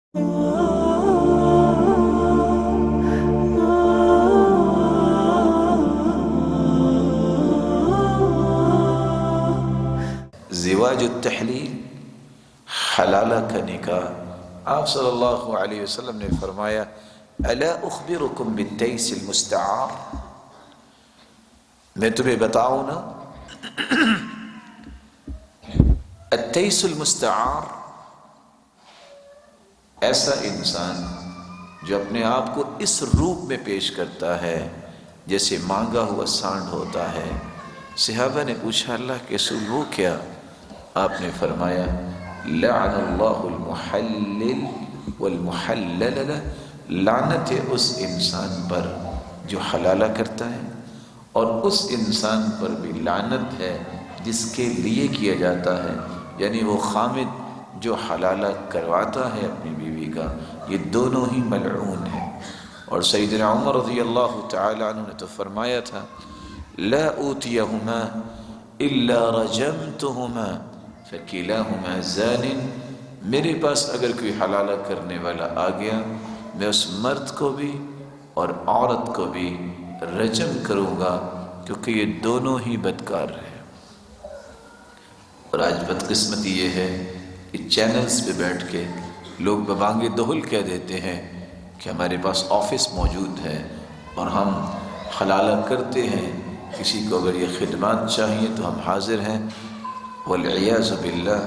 زواج التحلیل، حلالہ کا نکاح۔ آپ صلی اللہ علیہ وسلم نے فرمایا الا اخبرکم بالتیس المستعار، میں تمہیں بتاؤں نا التیس المستعار، ایسا انسان جو اپنے آپ کو اس روپ میں پیش کرتا ہے جیسے مانگا ہوا سانڈ ہوتا ہے۔ صحابہ نے پوچھا اللہ کے رسول وہ کیا؟ آپ نے فرمایا لعن اللہ المحلل والمحلل له، لعنت ہے اس انسان پر جو حلالہ کرتا ہے، اور اس انسان پر بھی لعنت ہے جس کے لیے کیا جاتا ہے، یعنی وہ خامد جو حلالہ کرواتا ہے اپنی بیوی کا، یہ دونوں ہی ملعون ہیں۔ اور سیدنا عمر رضی اللہ تعالی عنہ نے تو فرمایا تھا لا اوتیہما الا رجمتہما فکلاہما زان، میرے پاس اگر کوئی حلالہ کرنے والا آ گیا میں اس مرد کو بھی اور عورت کو بھی رجم کروں گا، کیونکہ یہ دونوں ہی بدکار ہیں۔ اور آج بدقسمتی یہ ہے کہ چینلز پہ بیٹھ کے لوگ ببانگ دہل کہہ دیتے ہیں کہ ہمارے پاس آفس موجود ہے اور ہم حلالہ کرتے ہیں، کسی کو اگر یہ خدمات چاہیے تو ہم حاضر ہیں، والعیاذ باللہ۔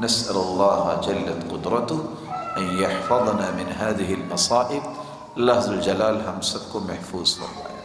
نسأل اللہ جلت قدرته ان يحفظنا من هذه المصائب، اللہ ذو الجلال ہم سب کو محفوظ فرمائے۔